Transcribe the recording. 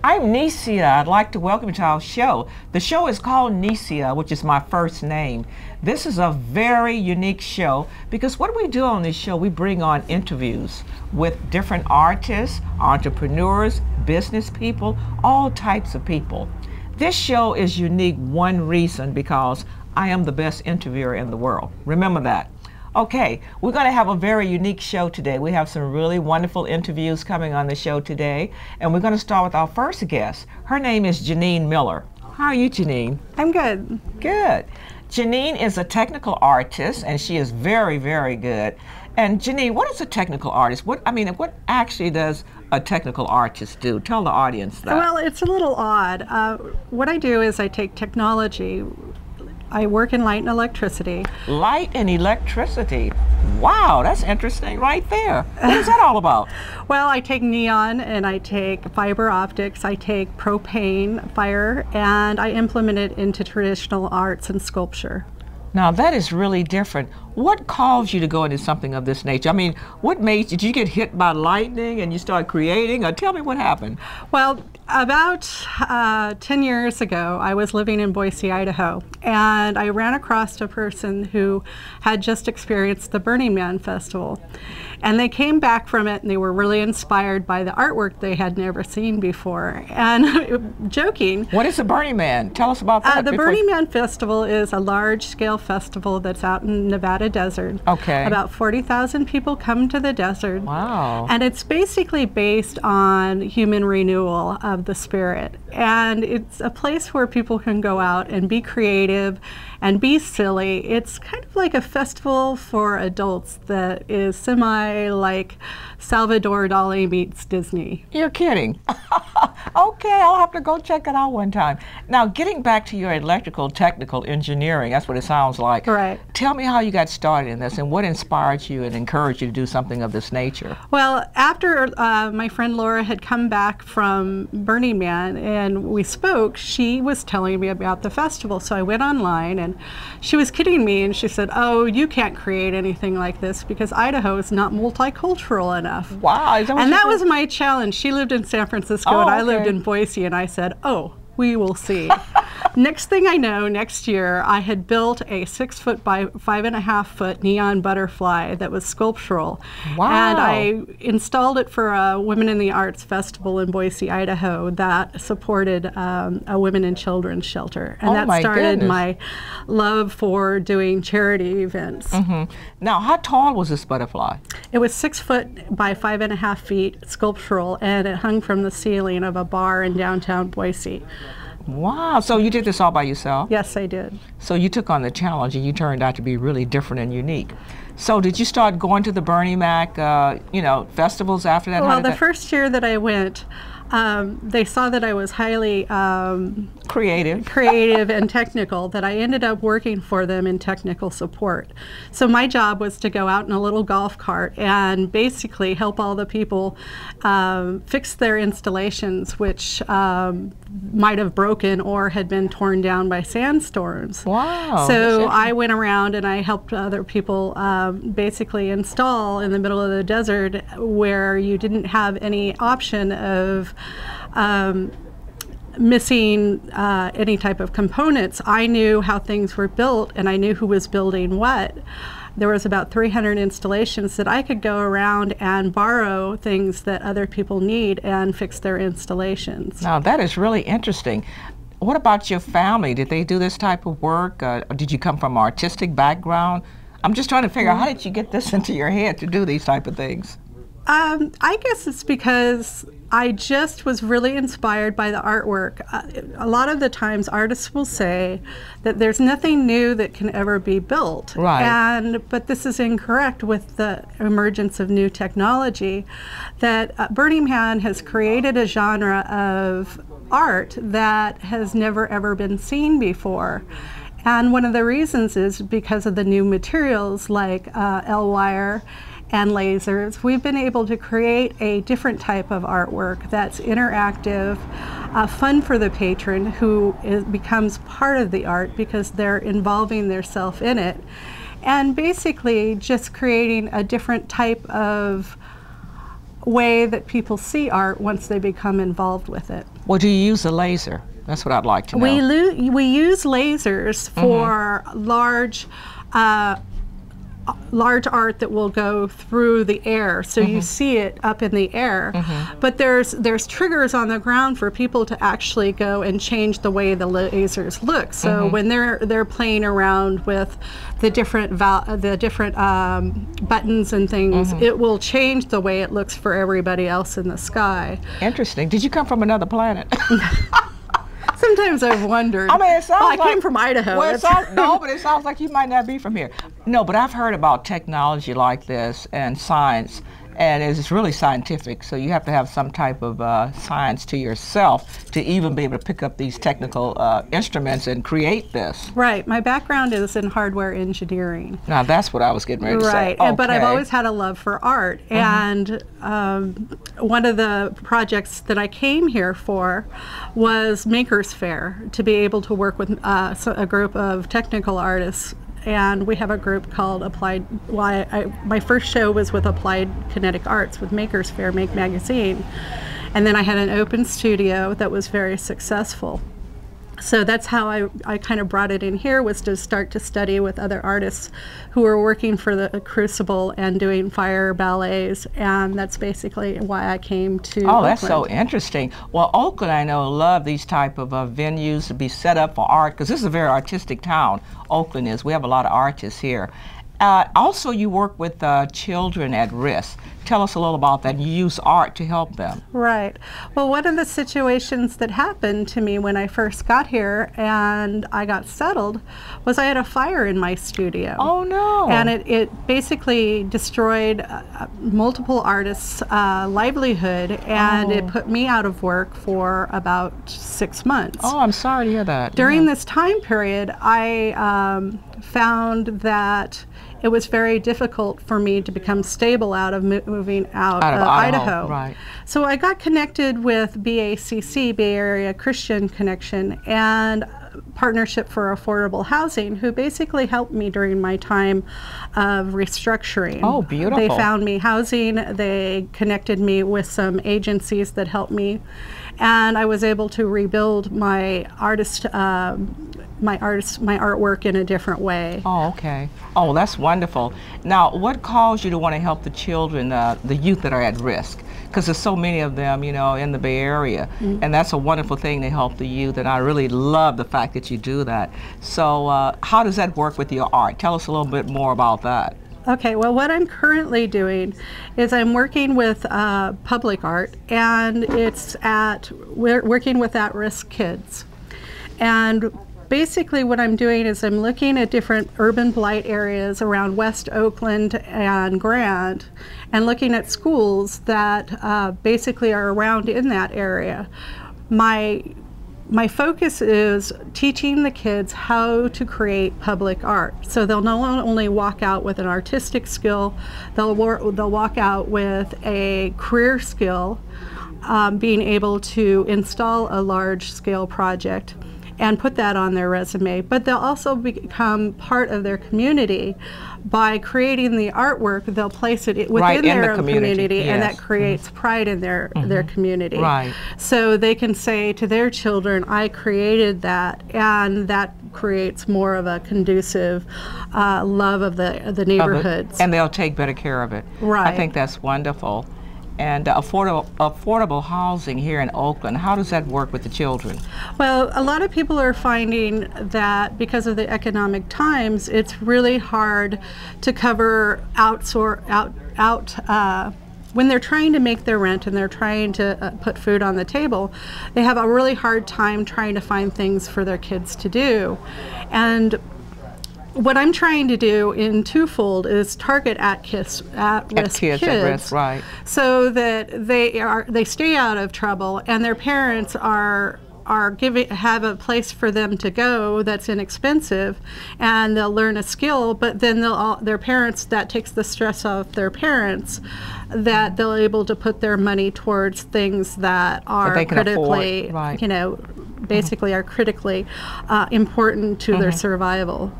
I'm Nisayah. I'd like to welcome you to our show. The show is called Nisayah, which is my first name. This is a very unique show because what we do on this show, we bring on interviews with different artists, entrepreneurs, business people, all types of people. This show is unique one reason, because I am the best interviewer in the world. Remember that. Okay, we're going to have a very unique show today. We have some really wonderful interviews coming on the show today, and we're going to start with our first guest. Her name is Janine Miller. How are you, Janine? I'm good. Good. Janine is a technical artist, and she is very, very good. And Janine, what is a technical artist? What actually does a technical artist do? Tell the audience that. Well, it's a little odd. What I do is I take technology. I work in light and electricity. Light and electricity. Wow, that's interesting right there. What is that all about? Well, I take neon and I take fiber optics, I take propane fire, and I implement it into traditional arts and sculpture. Now that is really different. What caused you to go into something of this nature? I mean, what made you, did you get hit by lightning and you start creating, or tell me what happened? Well, about 10 years ago, I was living in Boise, Idaho, and I ran across a person who had just experienced the Burning Man Festival. And they came back from it and they were really inspired by the artwork they had never seen before. And joking. What is the Burning Man? Tell us about that. The Burning Man Festival is a large-scale festival that's out in Nevada desert. Okay. About 40,000 people come to the desert. Wow. And it's basically based on human renewal of the spirit. And it's a place where people can go out and be creative and be silly. It's kind of like a festival for adults that is like Salvador Dali meets Disney. You're kidding. Okay, I'll have to go check it out one time. Now, getting back to your electrical technical engineering, that's what it sounds like. Right. Tell me how you got started in this and what inspired you and encouraged you to do something of this nature. Well, after my friend Laura had come back from Burning Man and we spoke, she was telling me about the festival. So I went online and she was kidding me and she said, "Oh, you can't create anything like this because Idaho is not multicultural enough." Wow. Is that what and that was my challenge. She lived in San Francisco and I lived in Boise, and I said, "Oh, we will see." Next thing I know, next year, I had built a 6 foot by 5.5 foot neon butterfly that was sculptural. Wow. And I installed it for a Women in the Arts Festival in Boise, Idaho that supported a women and children's shelter. And that started my love for doing charity events. Mm-hmm. Now, how tall was this butterfly? It was 6 foot by 5.5 feet sculptural, and it hung from the ceiling of a bar in downtown Boise. Wow, so you did this all by yourself? Yes, I did. So you took on the challenge and you turned out to be really different and unique. So did you start going to the Burning Mac, festivals after that? Well, the first year that I went, they saw that I was highly creative and technical, that I ended up working for them in technical support. So my job was to go out in a little golf cart and basically help all the people fix their installations, which might have broken or had been torn down by sandstorms. Wow. So I went around and I helped other people basically install in the middle of the desert where you didn't have any option of missing any type of components. I knew how things were built and I knew who was building what. There was about 300 installations that I could go around and borrow things that other people need and fix their installations. Now that is really interesting. What about your family? Did they do this type of work? Did you come from an artistic background? I'm just trying to figure out, how did you get this into your head to do these type of things? I guess it's because I just was really inspired by the artwork. A lot of the times artists will say that there's nothing new that can ever be built. Right. But this is incorrect with the emergence of new technology, that Burning Man has created a genre of art that has never ever been seen before. And one of the reasons is because of the new materials like L-wire and lasers. We've been able to create a different type of artwork that's interactive, fun for the patron who becomes part of the art because they're involving themselves in it, and basically just creating a different type of way that people see art once they become involved with it. Well, do you use a laser? That's what I'd like to know. We use lasers for large art that will go through the air, so you see it up in the air. But there's triggers on the ground for people to actually go and change the way the lasers look. So when they're playing around with the different buttons and things, it will change the way it looks for everybody else in the sky. Interesting. Did you come from another planet? Sometimes I've wondered. I mean, it sounds I came from Idaho. Well, no, but it sounds like you might not be from here. No, but I've heard about technology like this and science, and it's really scientific. So you have to have some type of science to yourself to even be able to pick up these technical instruments and create this. Right. My background is in hardware engineering. Now that's what I was getting ready to say. Right. Okay. But I've always had a love for art, and one of the projects that I came here for was Makers Fair, to be able to work with a group of technical artists. And we have a group called Applied. My first show was with Applied Kinetic Arts with Makers Fair, Make Magazine. And then I had an open studio that was very successful. So that's how I kind of brought it in here, was to start to study with other artists who were working for the Crucible and doing fire ballets, and that's basically why I came to Oakland. That's so interesting. Well, Oakland, I know, love these type of venues to be set up for art, because this is a very artistic town. Oakland is. We have a lot of artists here. Also, you work with children at risk. Tell us a little about that. You use art to help them. Right. Well, one of the situations that happened to me when I first got here and I got settled was I had a fire in my studio. Oh, no. And it basically destroyed multiple artists' livelihood, and it put me out of work for about 6 months. Oh, I'm sorry to hear that. During this time period, I found that it was very difficult for me to become stable out of moving out of Idaho. Right. So I got connected with BACC, Bay Area Christian Connection, and Partnership for Affordable Housing, who basically helped me during my time of restructuring. Oh, beautiful. They found me housing, they connected me with some agencies that helped me, and I was able to rebuild my artwork in a different way. Oh, okay. Oh, that's wonderful. Now, what caused you to want to help the children, the youth that are at risk? Because there's so many of them, you know, in the Bay Area, and that's a wonderful thing to help the youth, and I really love the fact that you do that. So how does that work with your art? Tell us a little bit more about that. Okay, well, what I'm currently doing is I'm working with public art, and we're working with at-risk kids. And basically what I'm doing is I'm looking at different urban blight areas around West Oakland and Grant, and looking at schools that basically are around in that area. My focus is teaching the kids how to create public art. So they'll not only walk out with an artistic skill, they'll walk out with a career skill, being able to install a large-scale project and put that on their resume. But they'll also become part of their community. By creating the artwork, they'll place it within their community, yes. And that creates pride in their community. Right. So they can say to their children, I created that, and that creates more of a conducive love of the neighborhoods. And they'll take better care of it. Right. I think that's wonderful. And affordable housing here in Oakland, how does that work with the children? Well, a lot of people are finding that because of the economic times, it's really hard to cover when they're trying to make their rent and they're trying to put food on the table. They have a really hard time trying to find things for their kids to do. And what I'm trying to do in twofold is target at-risk kids, right. So that they stay out of trouble, and their parents have a place for them to go that's inexpensive, and they'll learn a skill. But then their parents, that takes the stress off their parents, that they're able to put their money towards things that are critically, right. basically are critically important to their survival.